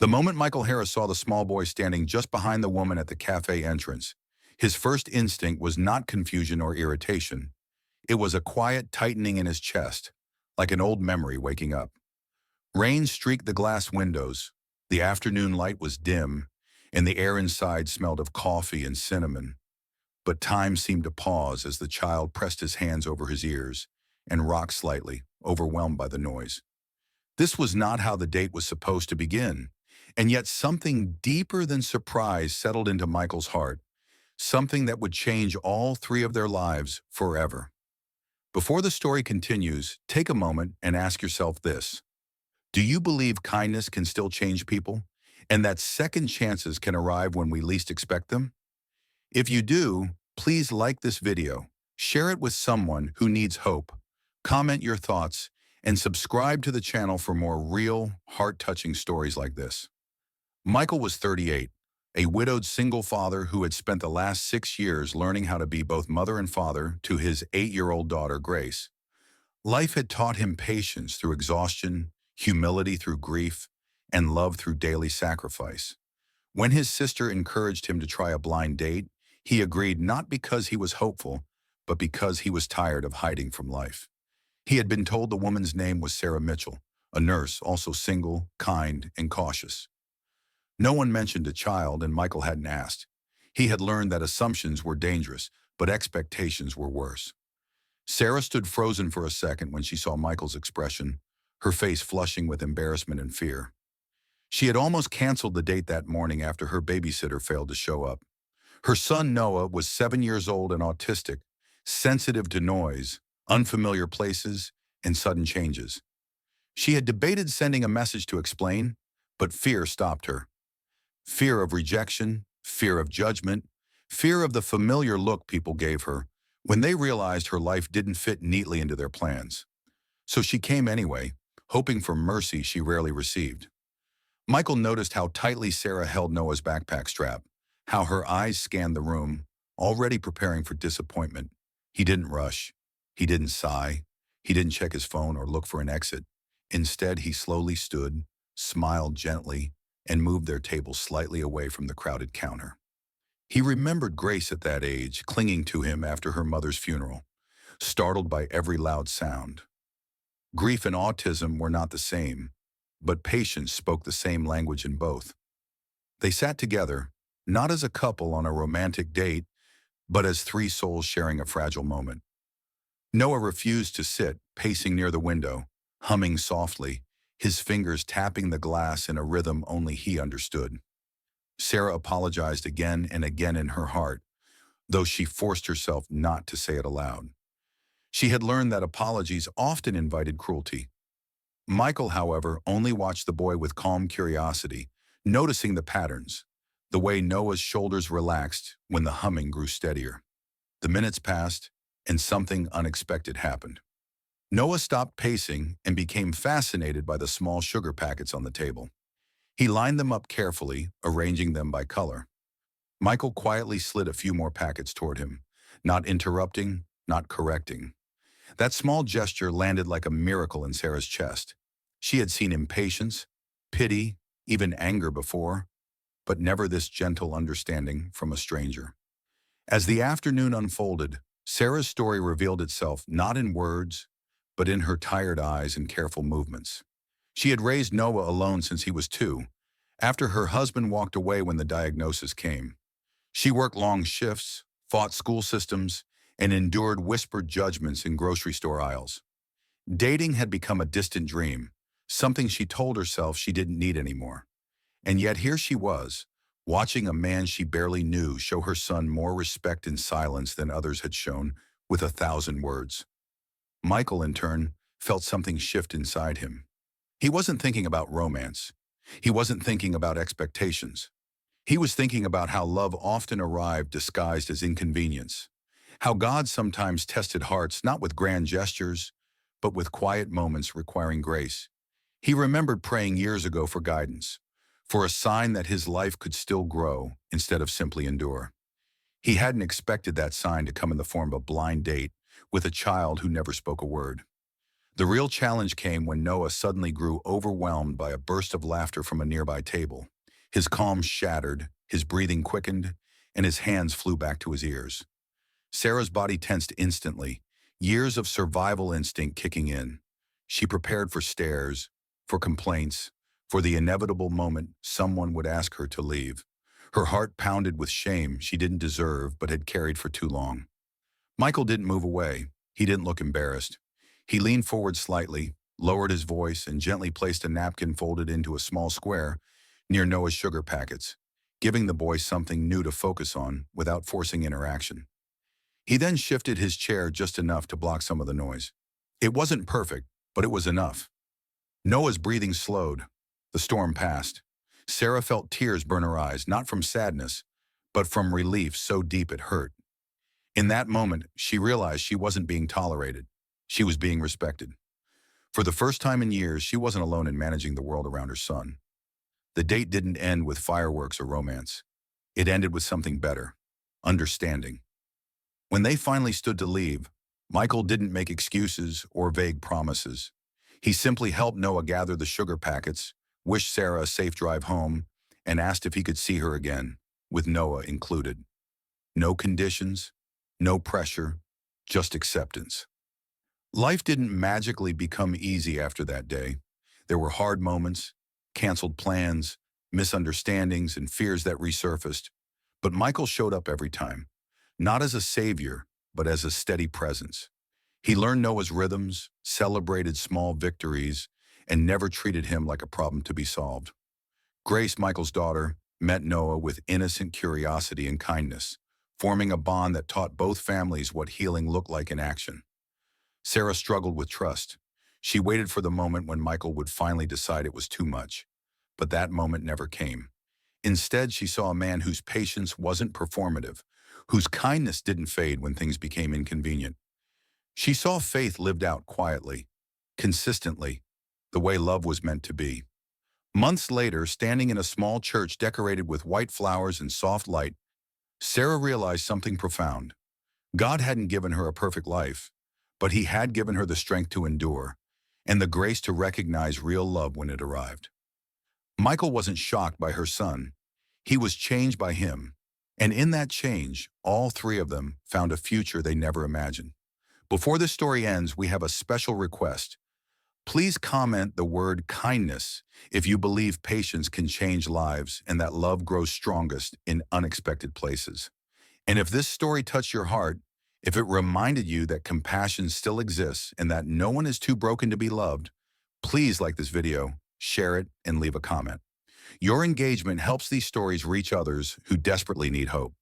The moment Michael Harris saw the small boy standing just behind the woman at the cafe entrance, his first instinct was not confusion or irritation. It was a quiet tightening in his chest, like an old memory waking up. Rain streaked the glass windows. The afternoon light was dim, and the air inside smelled of coffee and cinnamon. But time seemed to pause as the child pressed his hands over his ears and rocked slightly, overwhelmed by the noise. This was not how the date was supposed to begin, and yet something deeper than surprise settled into Michael's heart, something that would change all three of their lives forever. Before the story continues, take a moment and ask yourself this. Do you believe kindness can still change people, and that second chances can arrive when we least expect them? If you do, please like this video, share it with someone who needs hope, comment your thoughts, and subscribe to the channel for more real, heart-touching stories like this. Michael was 38, a widowed single father who had spent the last 6 years learning how to be both mother and father to his 8-year-old daughter, Grace. Life had taught him patience through exhaustion, humility through grief, and love through daily sacrifice. When his sister encouraged him to try a blind date, he agreed not because he was hopeful, but because he was tired of hiding from life. He had been told the woman's name was Sarah Mitchell, a nurse, also single, kind, and cautious. No one mentioned a child, and Michael hadn't asked. He had learned that assumptions were dangerous, but expectations were worse. Sarah stood frozen for a second when she saw Michael's expression, her face flushing with embarrassment and fear. She had almost canceled the date that morning after her babysitter failed to show up. Her son Noah was 7 years old and autistic, sensitive to noise, unfamiliar places, and sudden changes. She had debated sending a message to explain, but fear stopped her. Fear of rejection, fear of judgment, fear of the familiar look people gave her when they realized her life didn't fit neatly into their plans. So she came anyway, hoping for mercy she rarely received. Michael noticed how tightly Sarah held Noah's backpack strap, how her eyes scanned the room, already preparing for disappointment. He didn't rush. He didn't sigh. He didn't check his phone or look for an exit. Instead, he slowly stood, smiled gently, and moved their table slightly away from the crowded counter. He remembered Grace at that age, clinging to him after her mother's funeral, startled by every loud sound. Grief and autism were not the same, but patience spoke the same language in both. They sat together, not as a couple on a romantic date, but as three souls sharing a fragile moment. Noah refused to sit, pacing near the window, humming softly, his fingers tapping the glass in a rhythm only he understood. Sarah apologized again and again in her heart, though she forced herself not to say it aloud. She had learned that apologies often invited cruelty. Michael, however, only watched the boy with calm curiosity, noticing the patterns, the way Noah's shoulders relaxed when the humming grew steadier. The minutes passed, and something unexpected happened. Noah stopped pacing and became fascinated by the small sugar packets on the table. He lined them up carefully, arranging them by color. Michael quietly slid a few more packets toward him, not interrupting, not correcting. That small gesture landed like a miracle in Sarah's chest. She had seen impatience, pity, even anger before, but never this gentle understanding from a stranger. As the afternoon unfolded, Sarah's story revealed itself not in words, but in her tired eyes and careful movements. She had raised Noah alone since he was 2, after her husband walked away when the diagnosis came. She worked long shifts, fought school systems, and endured whispered judgments in grocery store aisles. Dating had become a distant dream, something she told herself she didn't need anymore. And yet here she was, watching a man she barely knew show her son more respect in silence than others had shown with 1,000 words. Michael, in turn, felt something shift inside him. He wasn't thinking about romance. He wasn't thinking about expectations. He was thinking about how love often arrived disguised as inconvenience, how God sometimes tested hearts not with grand gestures, but with quiet moments requiring grace. He remembered praying years ago for guidance, for a sign that his life could still grow instead of simply endure. He hadn't expected that sign to come in the form of a blind date with a child who never spoke a word. The real challenge came when Noah suddenly grew overwhelmed by a burst of laughter from a nearby table. His calm shattered, his breathing quickened, and his hands flew back to his ears. Sarah's body tensed instantly, years of survival instinct kicking in. She prepared for stares, for complaints, for the inevitable moment someone would ask her to leave. Her heart pounded with shame she didn't deserve but had carried for too long. Michael didn't move away. He didn't look embarrassed. He leaned forward slightly, lowered his voice, and gently placed a napkin folded into a small square near Noah's sugar packets, giving the boy something new to focus on without forcing interaction. He then shifted his chair just enough to block some of the noise. It wasn't perfect, but it was enough. Noah's breathing slowed. The storm passed. Sarah felt tears burn her eyes, not from sadness, but from relief so deep it hurt. In that moment, she realized she wasn't being tolerated. She was being respected. For the first time in years, she wasn't alone in managing the world around her son. The date didn't end with fireworks or romance. It ended with something better: understanding. When they finally stood to leave, Michael didn't make excuses or vague promises. He simply helped Noah gather the sugar packets, wished Sarah a safe drive home, and asked if he could see her again, with Noah included. No conditions, no pressure, just acceptance. Life didn't magically become easy after that day. There were hard moments, canceled plans, misunderstandings, and fears that resurfaced. But Michael showed up every time, not as a savior, but as a steady presence. He learned Noah's rhythms, celebrated small victories, and never treated him like a problem to be solved. Grace, Michael's daughter, met Noah with innocent curiosity and kindness, forming a bond that taught both families what healing looked like in action. Sarah struggled with trust. She waited for the moment when Michael would finally decide it was too much. But that moment never came. Instead, she saw a man whose patience wasn't performative, whose kindness didn't fade when things became inconvenient. She saw faith lived out quietly, consistently, the way love was meant to be. Months later, standing in a small church decorated with white flowers and soft light, Sarah realized something profound. God hadn't given her a perfect life, but he had given her the strength to endure and the grace to recognize real love when it arrived. Michael wasn't shocked by her son. He was changed by him. And in that change, all three of them found a future they never imagined. Before this story ends, we have a special request. Please comment the word kindness if you believe patience can change lives and that love grows strongest in unexpected places. And if this story touched your heart, if it reminded you that compassion still exists and that no one is too broken to be loved, please like this video, share it, and leave a comment. Your engagement helps these stories reach others who desperately need hope.